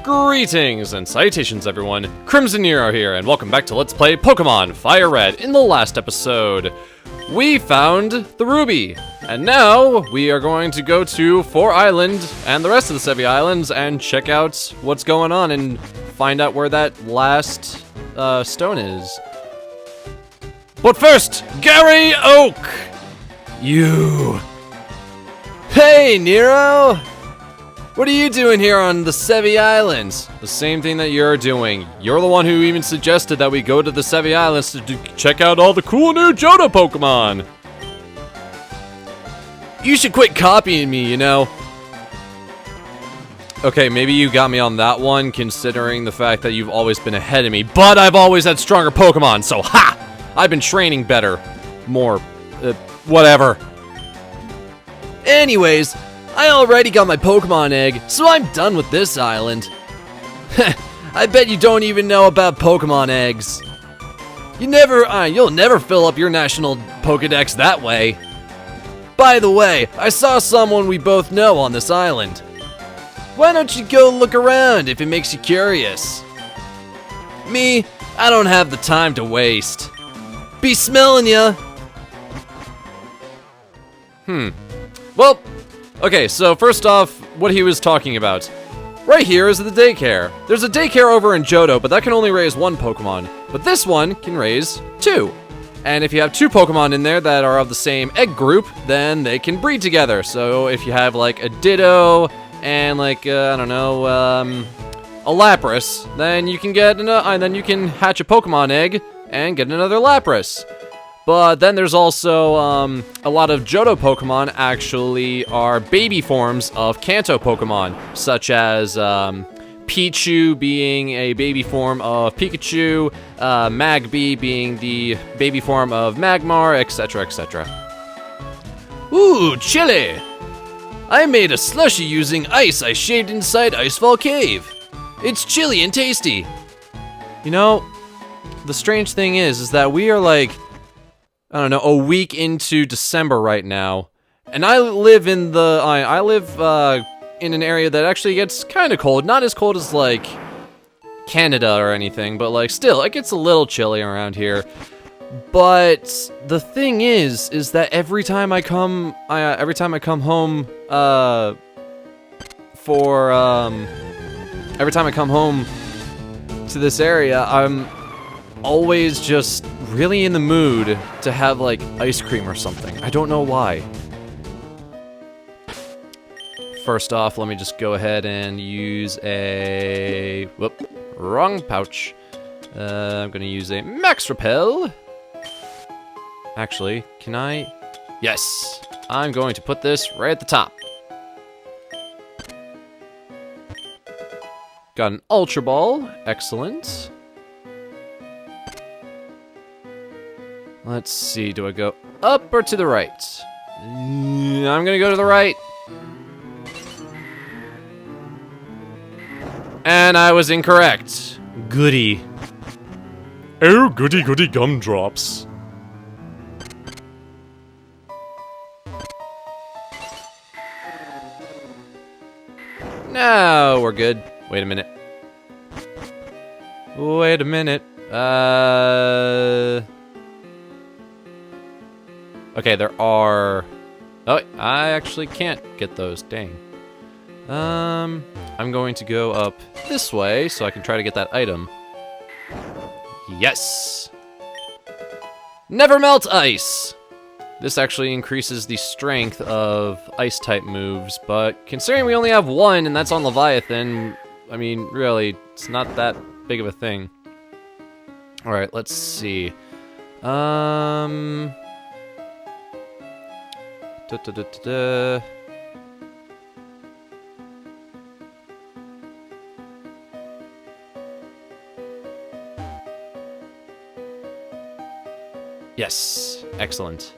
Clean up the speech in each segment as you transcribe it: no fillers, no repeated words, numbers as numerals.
Greetings and salutations everyone, Crimson Nero here, and welcome back to Let's Play Pokémon FireRed. In the last episode, we found the Ruby, and now we are going to go to 4 Island and the rest of the Sevi Islands and check out what's going on and find out where that last stone is. But first, Gary Oak! You! Hey, Nero! What are you doing here on the Sevi Islands? The same thing that you're doing. You're the one who even suggested that we go to the Sevi Islands to check out all the cool new Johto Pokemon. You should quit copying me, you know. Okay, maybe you got me on that one, considering the fact that you've always been ahead of me, but I've always had stronger Pokemon, so ha! I've been training better. More, whatever. Anyways, I already got my Pokemon egg, so I'm done with this island. I bet you don't even know about Pokemon eggs. You'll never fill up your national Pokedex that way. By the way, I saw someone we both know on this island. Why don't you go look around if it makes you curious? Me, I don't have the time to waste. Be smelling ya. Well, okay, so first off, what he was talking about. Right here is the daycare. There's a daycare over in Johto, but that can only raise 1 Pokemon. But this one can raise 2. And if you have 2 Pokemon in there that are of the same egg group, then they can breed together. So if you have like a Ditto and like, I don't know, a Lapras, then you can get then you can hatch a Pokemon egg and get another Lapras. But then there's also a lot of Johto Pokemon actually are baby forms of Kanto Pokemon, such as Pichu being a baby form of Pikachu, Magby being the baby form of Magmar, etc., etc. Ooh, chili! I made a slushie using ice I shaved inside IceFall Cave. It's chilly and tasty. You know, the strange thing is that we are like, I don't know, a week into December right now, and I live in in an area that actually gets kind of cold. Not as cold as like Canada or anything, but like still, it gets a little chilly around here. But the thing is that every time I come home to this area, I'm always just really in the mood to have like ice cream or something. I don't know why. First off, let me just go ahead and use a... Whoop, wrong pouch. I'm gonna use a Max Repel. Actually, can I? Yes! I'm going to put this right at the top. Got an Ultra Ball. Excellent. Let's see, do I go up or to the right? I'm gonna go to the right. And I was incorrect. Goody. Oh, goody goody gumdrops. Now we're good. Wait a minute. Wait a minute. Okay, there are... Oh, I actually can't get those, dang. I'm going to go up this way so I can try to get that item. Yes! Never Melt Ice! This actually increases the strength of Ice-type moves, but considering we only have 1 and that's on Leviathan, I mean, really, it's not that big of a thing. Alright, let's see. Yes, excellent.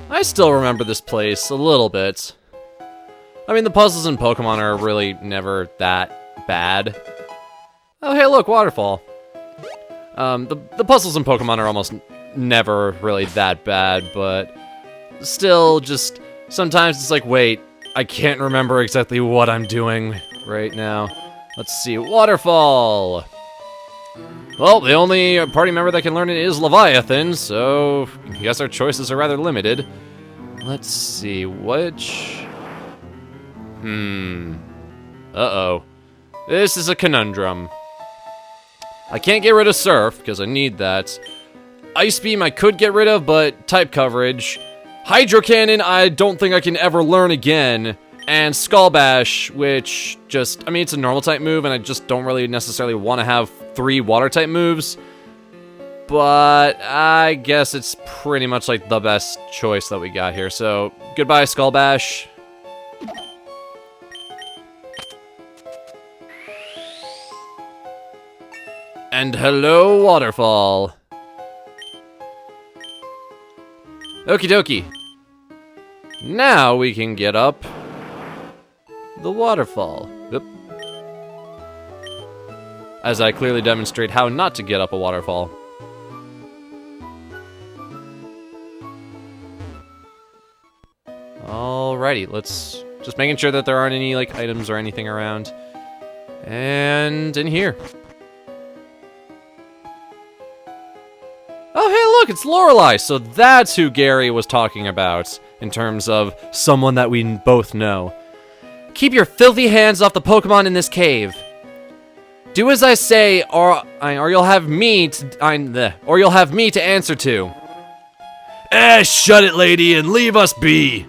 I still remember this place a little bit. I mean, the puzzles in Pokemon are really never that bad. Oh, hey, look, waterfall. The puzzles in Pokemon are almost never really that bad, but still, just sometimes it's like, wait, I can't remember exactly what I'm doing right now. Let's see, waterfall. Well, the only party member that can learn it is Leviathan, so I guess our choices are rather limited. Let's see, which... Uh-oh. This is a conundrum. I can't get rid of Surf, because I need that. Ice Beam I could get rid of, but type coverage. Hydro Cannon I don't think I can ever learn again. And Skull Bash, which just... I mean, it's a normal type move, and I just don't really necessarily want to have 3 water type moves. But I guess it's pretty much like the best choice that we got here. So, goodbye, Skull Bash. And hello, waterfall. Okie dokie. Now we can get up the waterfall. Yep. As I clearly demonstrate how not to get up a waterfall. Alrighty, let's just making sure that there aren't any like items or anything around. And in here. Oh, hey, look, it's Lorelei. So that's who Gary was talking about in terms of someone that we both know. Keep your filthy hands off the Pokemon in this cave. Do as I say, or you'll have me to answer to. Shut it, lady, and leave us be.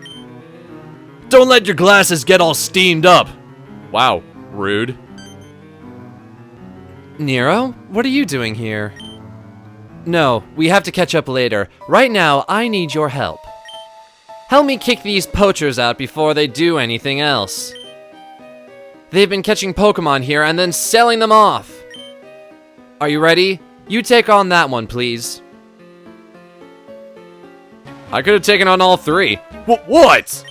Don't let your glasses get all steamed up. Wow, rude. Nero, what are you doing here? No, we have to catch up later. Right now, I need your help. Help me kick these poachers out before they do anything else. They've been catching Pokemon here and then selling them off. Are you ready? You take on that one, please. I could have taken on all 3. What?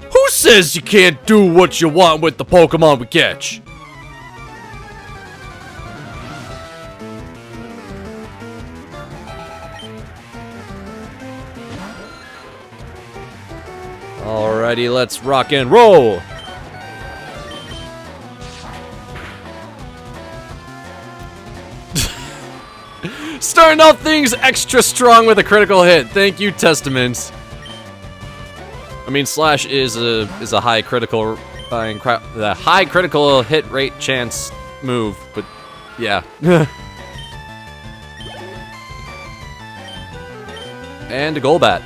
Who says you can't do what you want with the Pokemon we catch? Alrighty, let's rock and roll! Starting off things extra strong with a critical hit. Thank you, Testament. I mean, Slash is a high critical, the high critical hit rate chance move, but yeah. And a Golbat.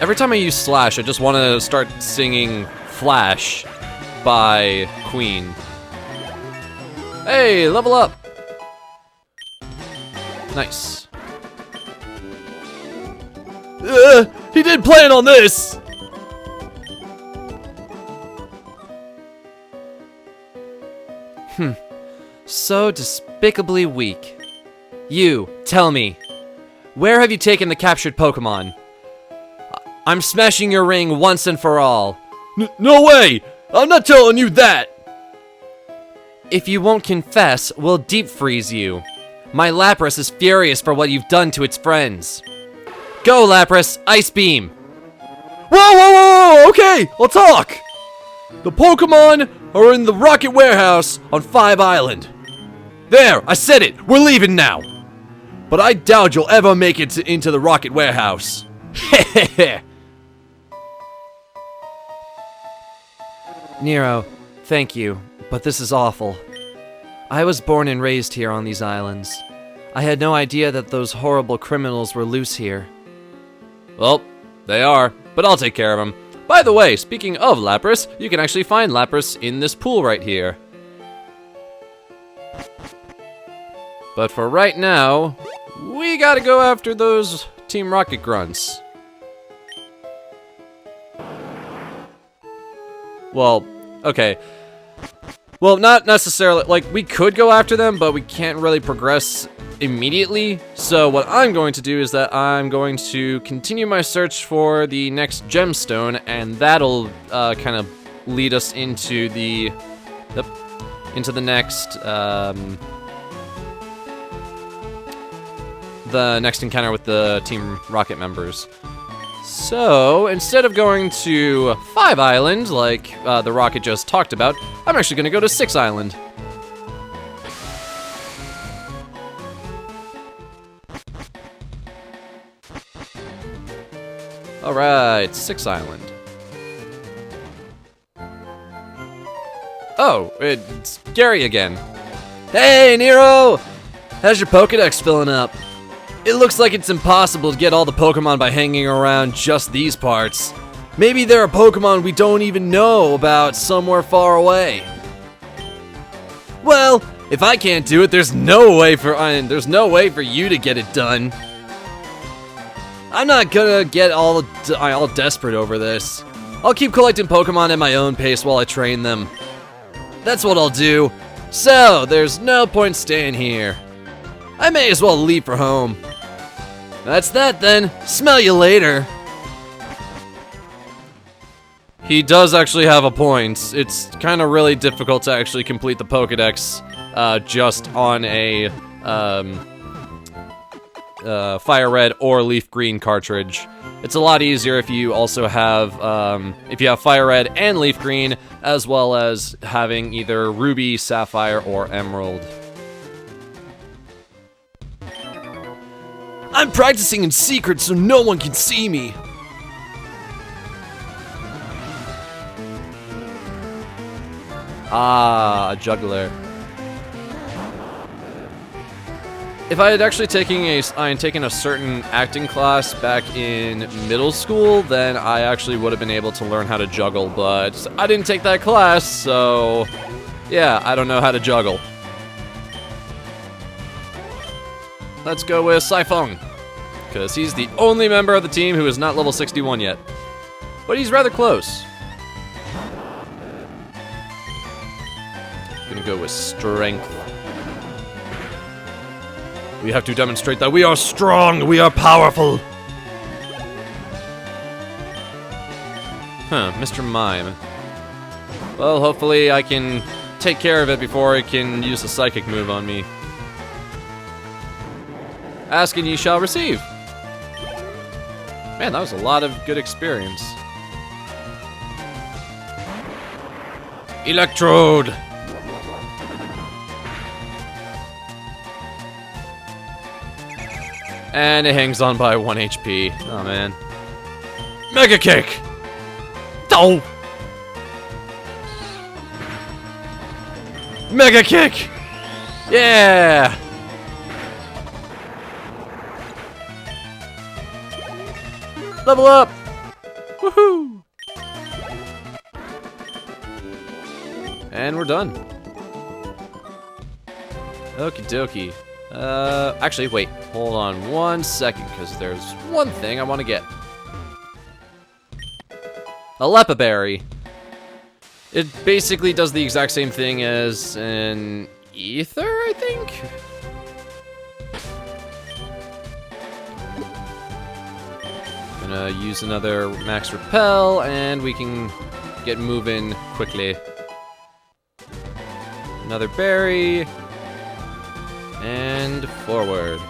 Every time I use Slash, I just want to start singing Flash by Queen. Hey, level up! Nice. He did plan on this! So despicably weak. You, tell me, where have you taken the captured Pokemon? I'm smashing your ring once and for all. No way! I'm not telling you that! If you won't confess, we'll deep freeze you. My Lapras is furious for what you've done to its friends. Go, Lapras! Ice Beam! Whoa! Okay, I'll talk! The Pokemon are in the Rocket Warehouse on 5 Island. There, I said it! We're leaving now! But I doubt you'll ever make it into the Rocket Warehouse. Hehehe. Nero, thank you, but this is awful. I was born and raised here on these islands. I had no idea that those horrible criminals were loose here. Well, they are, but I'll take care of them. By the way, speaking of Lapras, you can actually find Lapras in this pool right here. But for right now, we gotta go after those Team Rocket grunts. Well, okay. Well, not necessarily, like, we could go after them, but we can't really progress immediately. So what I'm going to do is that I'm going to continue my search for the next gemstone, and that'll kind of lead us into the next encounter with the Team Rocket members. So, instead of going to 5 Island, like the Rocket just talked about, I'm actually going to go to 6 Island. Alright, 6 Island. Oh, it's Gary again. Hey, Nero! How's your Pokédex filling up? It looks like it's impossible to get all the Pokémon by hanging around just these parts. Maybe there are Pokémon we don't even know about somewhere far away. Well, if I can't do it, there's no way for you to get it done. I'm not gonna get all desperate over this. I'll keep collecting Pokémon at my own pace while I train them. That's what I'll do. So, there's no point staying here. I may as well leave for home. That's that then. Smell you later. He does actually have a point. It's kind of really difficult to actually complete the Pokédex just on a FireRed or Leaf Green cartridge. It's a lot easier if you also have FireRed and Leaf Green, as well as having either Ruby, Sapphire, or Emerald. I'm practicing in secret so no one can see me. Ah, a juggler. If I had actually taken a certain acting class back in middle school, then I actually would have been able to learn how to juggle, but I didn't take that class, so yeah, I don't know how to juggle. Let's go with Saifeng, because he's the only member of the team who is not level 61 yet. But he's rather close. Gonna go with Strength. We have to demonstrate that we are strong, we are powerful. Huh, Mr. Mime. Well, hopefully I can take care of it before it can use a psychic move on me. Ask and ye shall receive. Man, that was a lot of good experience. Electrode! And it hangs on by 1 HP. Oh man. Mega Kick! Oh! Mega Kick! Yeah! Level up! Woohoo! And we're done. Okie dokie. Actually, wait. Hold on 1 second, because there's one thing I want to get. A Lepa Berry. It basically does the exact same thing as an Ether, I think? Gonna use another Max Repel, and we can get moving quickly. Another berry. And forward.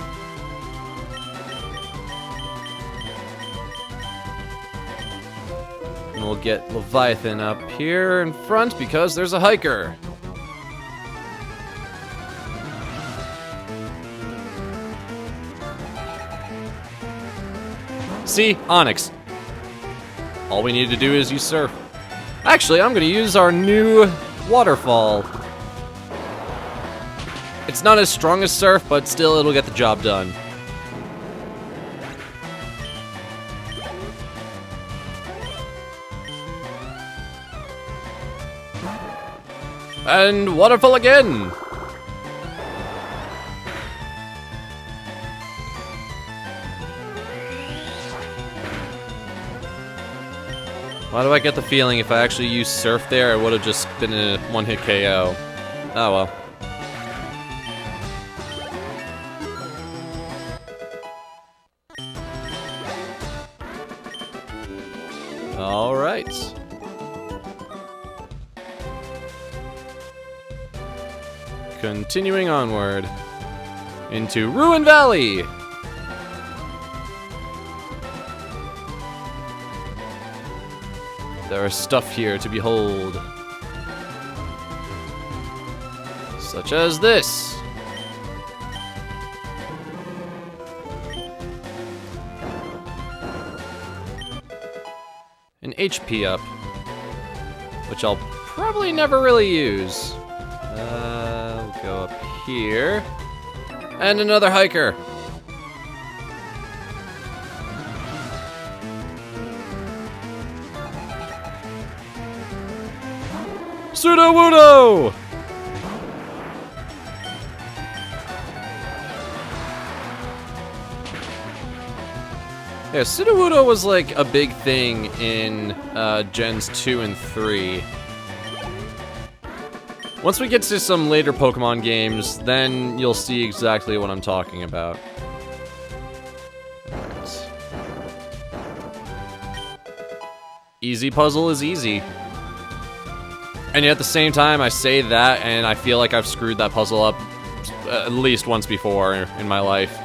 And we'll get Leviathan up here in front because there's a hiker. See? Onyx. All we need to do is use Surf. Actually, I'm gonna use our new waterfall. It's not as strong as Surf, but still it'll get the job done. And waterfall again! Why do I get the feeling if I actually used Surf there, it would have just been a one-hit KO. Oh well. Alright. Continuing onward into Ruin Valley! There is stuff here to behold. Such as this. An HP up, which I'll probably never really use. We'll go up here. And another hiker. Sudowoodo! Yeah, Sudowoodo was like a big thing in Gens 2 and 3. Once we get to some later Pokemon games, then you'll see exactly what I'm talking about. Alright. Easy puzzle is easy. And yet at the same time, I say that, and I feel like I've screwed that puzzle up at least once before in my life.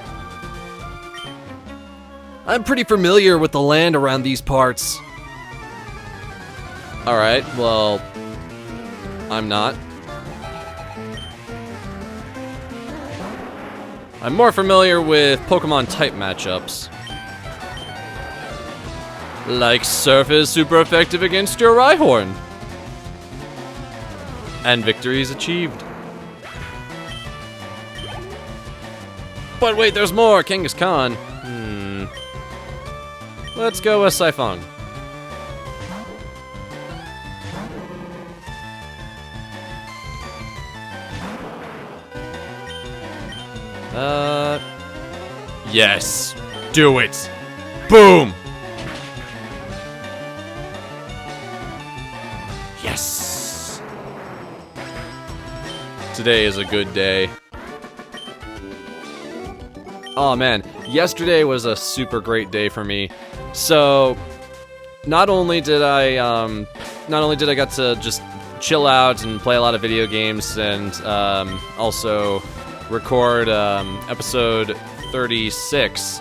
I'm pretty familiar with the land around these parts. Alright, well, I'm not. I'm more familiar with Pokemon type matchups. Like Surf is super effective against your Rhyhorn. And victory is achieved. But wait, there's more! Kangaskhan. Let's go with Saifong. Yes. Do it. Boom! Yes! Today is a good day. Oh man, yesterday was a super great day for me. So, not only did I get to just chill out and play a lot of video games, and also record episode 36,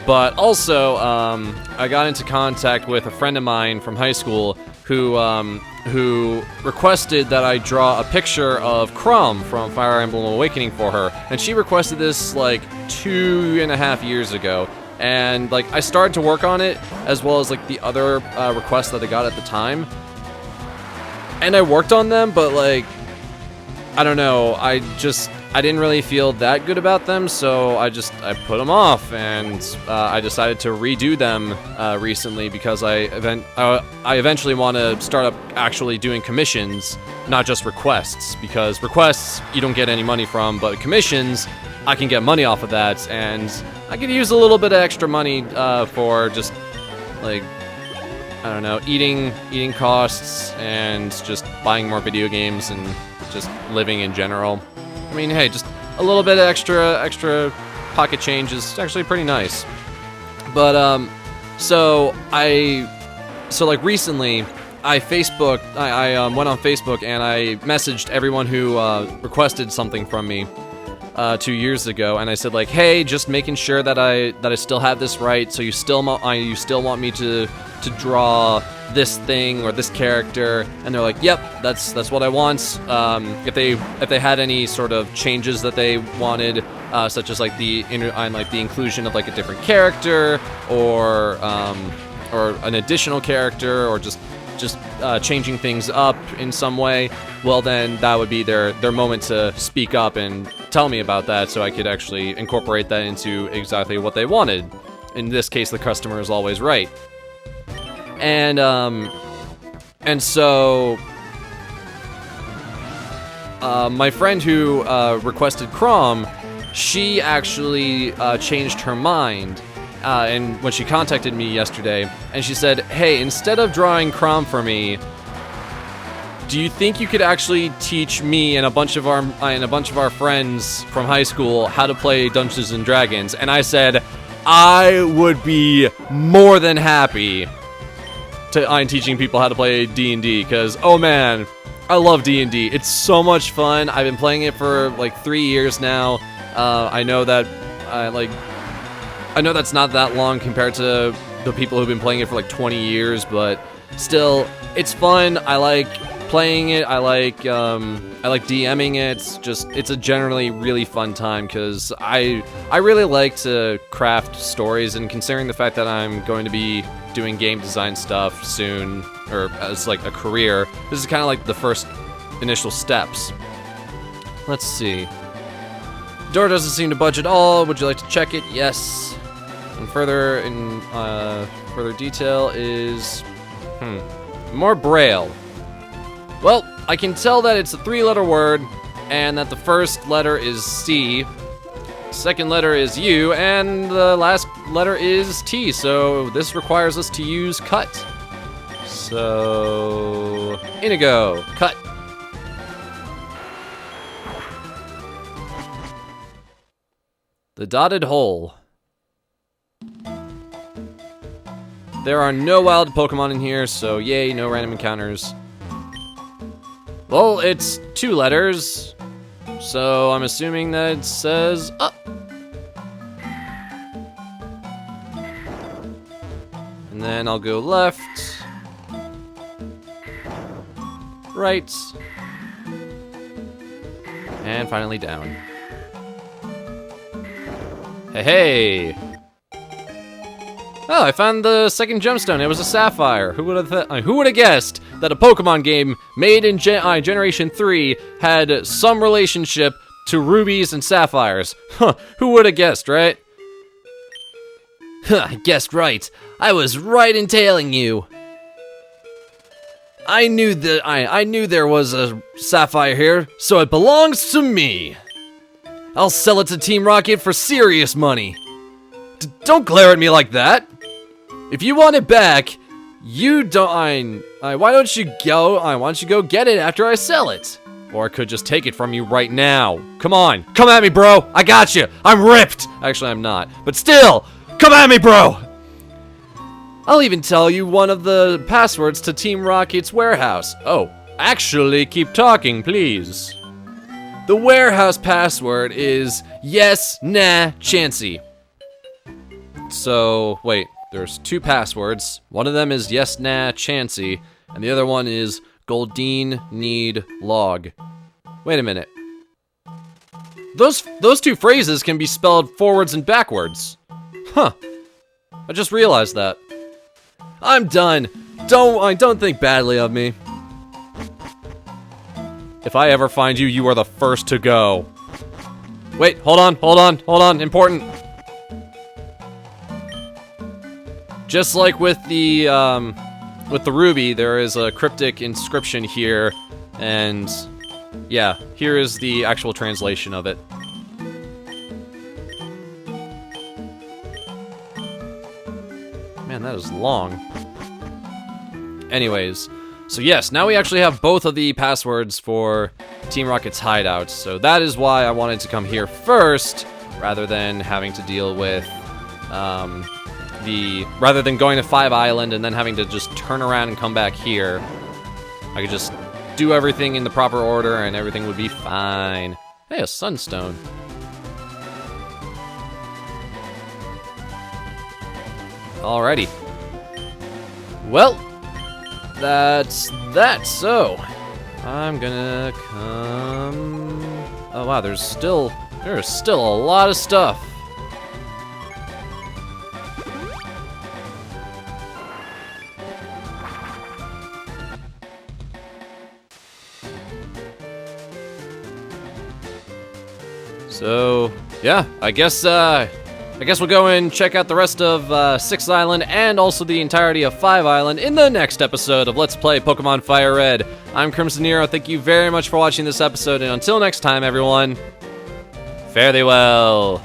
but also I got into contact with a friend of mine from high school who requested that I draw a picture of Crom from Fire Emblem Awakening for her, and she requested this like 2.5 years ago. And like I started to work on it, as well as like the other requests that I got at the time, and I worked on them, but like I don't know, I didn't really feel that good about them, so I put them off, and I decided to redo them recently because I eventually want to start up actually doing commissions, not just requests, because requests you don't get any money from, but commissions I can get money off of that, and I could use a little bit of extra money for just, like, I don't know, eating costs, and just buying more video games, and just living in general. I mean, hey, just a little bit of extra pocket change is actually pretty nice. But, so like recently, I went on Facebook and I messaged everyone who requested something from me 2 years ago, and I said like, hey, just making sure that I still have this right. So you still want me to draw this thing or this character? And they're like, yep, that's what I want. If they had any sort of changes that they wanted, such as like the inclusion of like a different character, or an additional character, or just changing things up in some way, well then that would be their moment to speak up and tell me about that, so I could actually incorporate that into exactly what they wanted. In this case, the customer is always right. And so my friend who requested Crom, she actually changed her mind. And when she contacted me yesterday, and she said, hey, instead of drawing Crom for me, do you think you could actually teach me and a bunch of our friends from high school how to play Dungeons and Dragons? And I said, I would be more than happy to teaching people how to play D&D, because, oh man, I love D&D. It's so much fun. I've been playing it for like 3 years now. I know that's not that long compared to the people who've been playing it for like 20 years, but Still, it's fun. I like playing it. I like DMing it. It's a generally really fun time because I really like to craft stories, and considering the fact that I'm going to be doing game design stuff soon, or as like a career, this is kind of like the first initial steps. Let's see. Door doesn't seem to budge at all. Would you like to check it? Yes. And further detail is more braille. Well, I can tell that it's a 3-letter word, and that the first letter is C, second letter is U, and the last letter is T, so this requires us to use cut. So, Inigo, cut. The dotted hole. There are no wild Pokemon in here, so yay, no random encounters. Well, it's 2 letters, so I'm assuming that it says up. And then I'll go left, right, and finally down. Hey! Oh, I found the second gemstone. It was a sapphire. Who would have guessed that a Pokemon game made in Generation 3 had some relationship to rubies and sapphires? Huh, who would have guessed, right? Huh, guessed right. I was right in tailing you. I knew there was a sapphire here, so it belongs to me. I'll sell it to Team Rocket for serious money. Don't glare at me like that. If you want it back, why don't you go get it after I sell it? Or I could just take it from you right now. Come on, come at me, bro. I got you. I'm ripped. Actually, I'm not. But still, come at me, bro. I'll even tell you one of the passwords to Team Rocket's warehouse. Oh, actually, keep talking, please. The warehouse password is yes, nah, Chansey. So, wait, there's 2 passwords. One of them is yes, nah, Chansey, and the other one is Goldeen need log. Wait a minute. Those 2 phrases can be spelled forwards and backwards. Huh. I just realized that. I'm done. Don't think badly of me. If I ever find you, you are the first to go. Wait, hold on, important. Just like with the ruby, there is a cryptic inscription here, and yeah, here is the actual translation of it. Man, that is long. Anyways, so yes, now we actually have both of the passwords for Team Rocket's hideout, so that is why I wanted to come here first, rather than having to deal with, rather than going to 5 Island and then having to just turn around and come back here. I could just do everything in the proper order and everything would be fine. Hey, a sunstone. Alrighty. Well, that's that, so I'm gonna come... Oh wow, there's still a lot of stuff. So, yeah, I guess we'll go and check out the rest of 6 Island and also the entirety of 5 Island in the next episode of Let's Play Pokemon FireRed. I'm Crimson Nero, thank you very much for watching this episode, and until next time, everyone, fare thee well.